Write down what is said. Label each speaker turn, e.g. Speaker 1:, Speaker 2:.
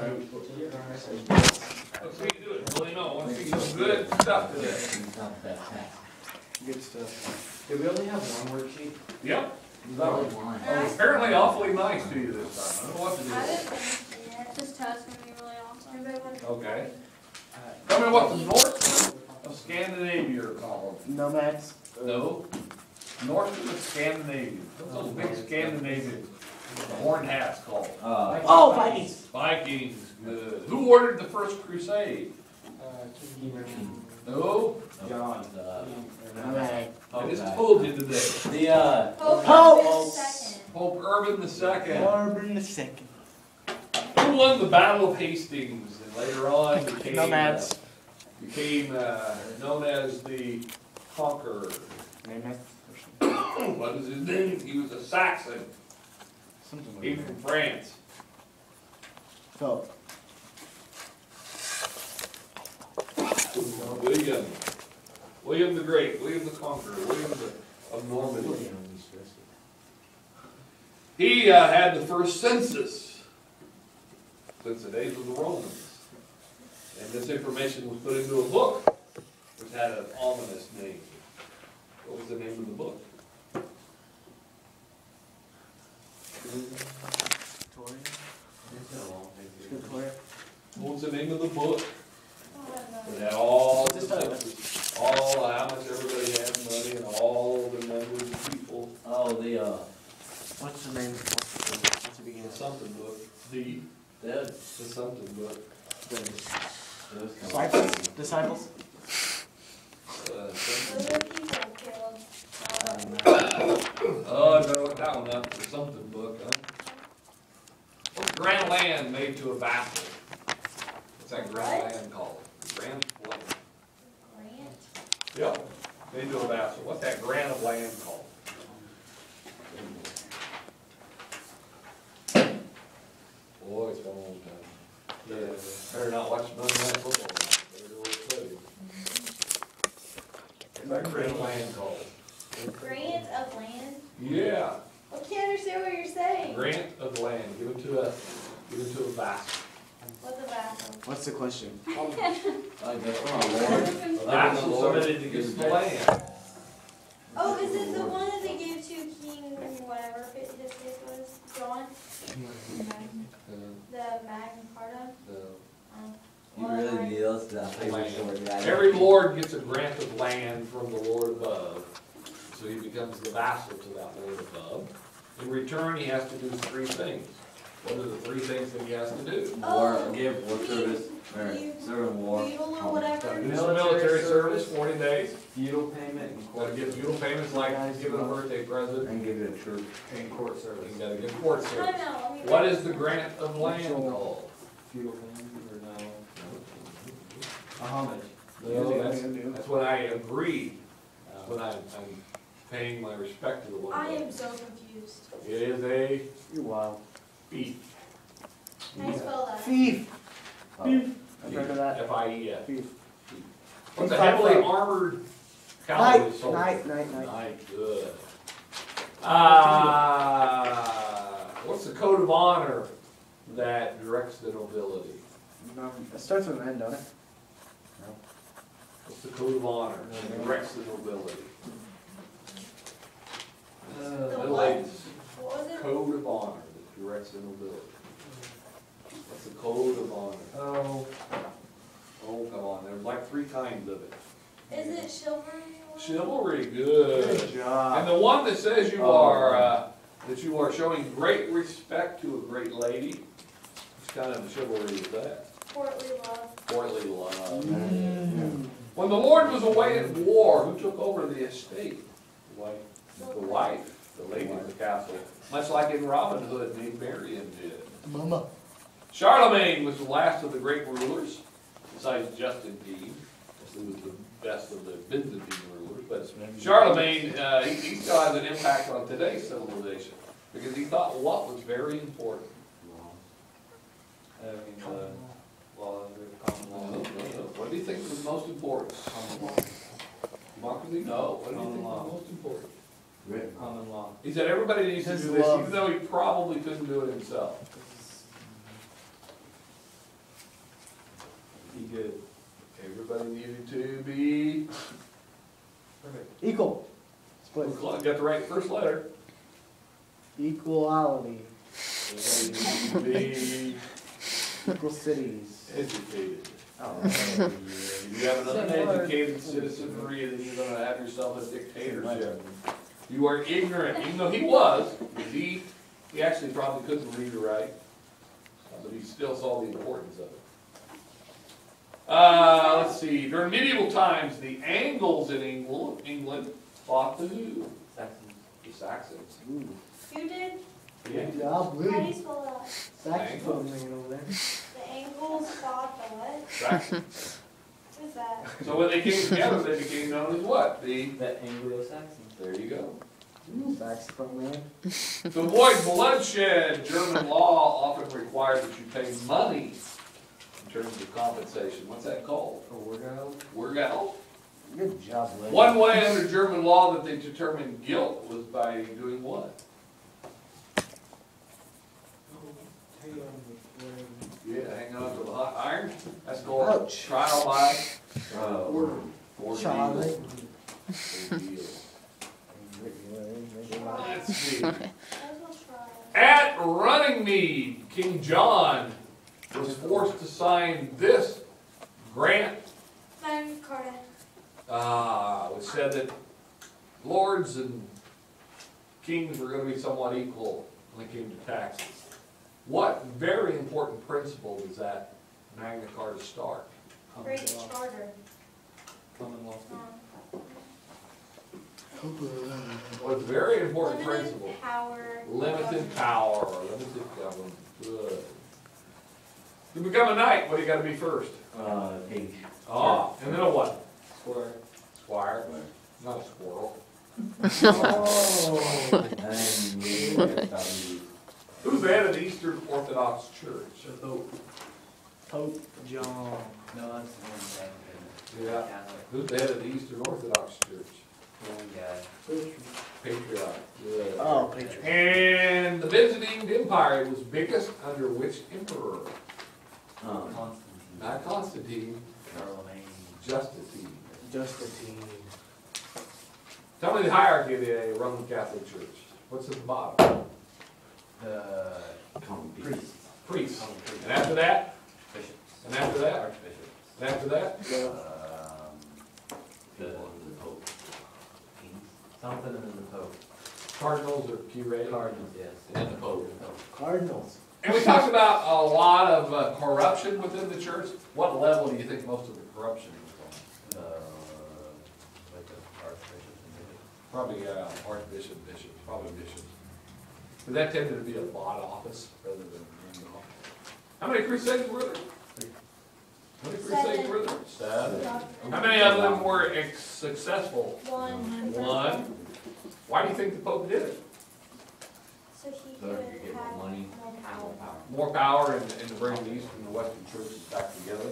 Speaker 1: Let's see you do it. Really know. I want to see some good stuff today.
Speaker 2: Good stuff. Did we only have one worksheet?
Speaker 1: Yep. Apparently awfully nice to you this time. I don't know what to do.
Speaker 3: I didn't think, yeah, this test's gonna be really awesome.
Speaker 1: Okay. Tell me what the north of Scandinavia are called.
Speaker 2: Nomads.
Speaker 1: No. North of Scandinavia. What's those big Scandinavian horned hats called?
Speaker 2: Oh, Vikings.
Speaker 1: Vikings. Good. Who ordered the first crusade? No.
Speaker 2: John.
Speaker 1: I just told you today.
Speaker 3: Pope Urban II.
Speaker 1: Pope Urban II.
Speaker 2: Urban II.
Speaker 1: Who won the Battle of Hastings and later on became
Speaker 2: Nomads.
Speaker 1: Known as the Conqueror? What is his name? He was a Saxon. Came from France.
Speaker 2: Philip.
Speaker 1: William the Great, William the Conqueror, William of Normandy. He had the first census since the days of the Romans. And this information was put into a book which had an ominous name. What was the name of the book? What was the name of the book? It had all the census, all how much everybody had money and all the numbers of people.
Speaker 2: Oh, what's the name? What's the beginning?
Speaker 1: The something book. The something book.
Speaker 2: Disciples?
Speaker 3: Those are people killed.
Speaker 1: Oh, no, look that one up. The something book, huh? What's Grand Land made to a vassal? What's that Grand Land called? Grand Land.
Speaker 3: Grant?
Speaker 1: Yep, made to a vassal. What's that grant of land called? Boy, it's been a long time. Yeah, better not watch Monday Night Football. Better go study. What's that grant of land called?
Speaker 3: Grant of land?
Speaker 1: Yeah,
Speaker 3: I can't understand what you're saying.
Speaker 1: grant of land, given to a vassal.
Speaker 3: What's a vassal?
Speaker 2: What's the question?
Speaker 1: A vassal, somebody that gets the land.
Speaker 3: Oh, is it the one that they gave to King whatever his face was? John? The Magna Carta?
Speaker 4: You really need those stuff.
Speaker 1: Every lord gets a grant of land from the lord above, so he becomes the vassal to that lord above. In return, he has to do three things. What are the three things that he has to do?
Speaker 4: War, give war service, or serve in war.
Speaker 3: Feudal or whatever?
Speaker 1: Do some military service, 40 days.
Speaker 4: Feudal payment and
Speaker 1: Gotta give feudal payments like giving a birthday present.
Speaker 4: And give it a church.
Speaker 2: And court service.
Speaker 1: You gotta give court
Speaker 3: I
Speaker 1: service.
Speaker 3: know.
Speaker 1: What is the grant of land called?
Speaker 2: Feudal payment or no? A homage.
Speaker 1: No, that's when I agree. That's when I'm paying my respect to the one.
Speaker 3: I am so confused.
Speaker 1: It is a
Speaker 2: You're wild.
Speaker 1: fief.
Speaker 3: How do you spell that?
Speaker 2: Thief. I've heard of that.
Speaker 1: F-I-E-F.
Speaker 2: Thief.
Speaker 1: What's a heavily armored cavalry soldier?
Speaker 2: Night.
Speaker 1: Night, good. What's the code of honor that directs the nobility?
Speaker 2: It starts with an N, don't it?
Speaker 1: What's the code of honor that directs the nobility? Middle Ages.
Speaker 3: What was it?
Speaker 1: Code of honor that directs the nobility. What's the code of honor? Oh, come on, there's like three kinds of it.
Speaker 3: Is it chivalry?
Speaker 1: Chivalry, good.
Speaker 2: Good job.
Speaker 1: And the one that says you are showing great respect to a great lady, what kind of chivalry is that?
Speaker 3: Courtly love.
Speaker 1: Courtly love. When the Lord was away at war, who took over the estate? The wife, the lady of the castle. Much like in Robin Hood, Maid Marian did.
Speaker 2: Mama.
Speaker 1: Charlemagne was the last of the great rulers, besides Justine. He was the best of the Byzantine rulers. But Charlemagne, he still has an impact on today's civilization because he thought what was very important. What do you think was most important? Democracy? No. What do you think was most important?
Speaker 4: Common law.
Speaker 1: He said everybody needs to do this, even though he probably couldn't do it himself.
Speaker 2: good.
Speaker 1: Everybody needed to be.
Speaker 5: Equal. Split.
Speaker 1: Got the right first letter.
Speaker 5: Equality.
Speaker 1: Everybody needed to be
Speaker 5: Equal cities.
Speaker 1: educated.
Speaker 5: Oh.
Speaker 1: If you have an uneducated citizenry, then you're gonna have yourself a dictatorship. You are ignorant, even though he was, he actually probably couldn't read or write, but he still saw the importance of it. Let's see, during medieval times, the Angles in England fought the who?
Speaker 2: Saxons.
Speaker 1: The Saxons.
Speaker 5: Ooh.
Speaker 3: Who did?
Speaker 5: Good job,
Speaker 3: How do
Speaker 5: Lee.
Speaker 3: you spell that?
Speaker 5: Saxophone ringing over there.
Speaker 3: The Angles fought the what?
Speaker 1: Saxons.
Speaker 3: Who's that?
Speaker 1: So when they came together, they became known as what? The,
Speaker 2: The Anglo-Saxons.
Speaker 1: there you go.
Speaker 5: Saxophone man.
Speaker 1: To avoid bloodshed, German law often required that you pay money in terms of compensation. What's that called? Urgeld.
Speaker 5: Good job, Lee.
Speaker 1: One way under German law that they determined guilt was by doing what? Yeah, hanging on to the hot iron. That's called
Speaker 5: Ouch.
Speaker 1: trial by
Speaker 5: Ordeal.
Speaker 1: ordeal. Let's see.
Speaker 3: Might as well try.
Speaker 1: At Runningmead, King John was forced to sign this grant,
Speaker 3: Magna Carta.
Speaker 1: which said that lords and kings were going to be somewhat equal when it came to taxes. What very important principle does that Magna Carta start?
Speaker 3: Great Charter.
Speaker 2: Common law.
Speaker 1: Well, it's a very important principle.
Speaker 3: Limited power.
Speaker 1: Limited power, limited government. Good. To become a knight, what do you got to be first?
Speaker 4: Page.
Speaker 1: Ah, and then a what?
Speaker 2: Square.
Speaker 1: Squire, not a squirrel.
Speaker 5: Oh.
Speaker 4: And you,
Speaker 1: Who's the head of the Eastern Orthodox Church?
Speaker 5: Pope John.
Speaker 2: No, that's the one
Speaker 1: Yeah.
Speaker 2: Catholic.
Speaker 1: Who's the head of the Eastern Orthodox Church?
Speaker 2: One guy.
Speaker 1: Patriarch. Good.
Speaker 5: Oh, Patriot.
Speaker 1: And the Byzantine Empire was biggest under which emperor?
Speaker 2: Constantine.
Speaker 1: Not Constantine,
Speaker 2: Charlemagne.
Speaker 1: Justine.
Speaker 5: Just a team.
Speaker 1: Tell me the hierarchy of the Roman Catholic Church. What's at the bottom?
Speaker 2: The
Speaker 4: priest.
Speaker 1: Priests. And after that?
Speaker 2: bishops.
Speaker 1: And after that?
Speaker 2: Archbishops.
Speaker 1: And after that?
Speaker 4: The Pope.
Speaker 2: Kings. Something and then the Pope.
Speaker 1: Cardinals or curates?
Speaker 2: Cardinals, yes.
Speaker 1: And the Pope.
Speaker 5: Cardinals.
Speaker 1: And we talked about a lot of corruption within the church. What level do you think most of the corruption was on?
Speaker 2: Like the archbishops and bishops.
Speaker 1: Probably archbishop, bishops, probably bishops. But that tended to be a bought office rather than an office. How many crusades were there? How many crusades were there? Seven. How many of them were successful?
Speaker 3: One.
Speaker 1: One. Why do you think the Pope did it?
Speaker 3: So he
Speaker 4: So you
Speaker 3: could
Speaker 4: get
Speaker 3: have
Speaker 4: more money.
Speaker 3: more power.
Speaker 1: More power and to bring the Eastern and the Western churches back together.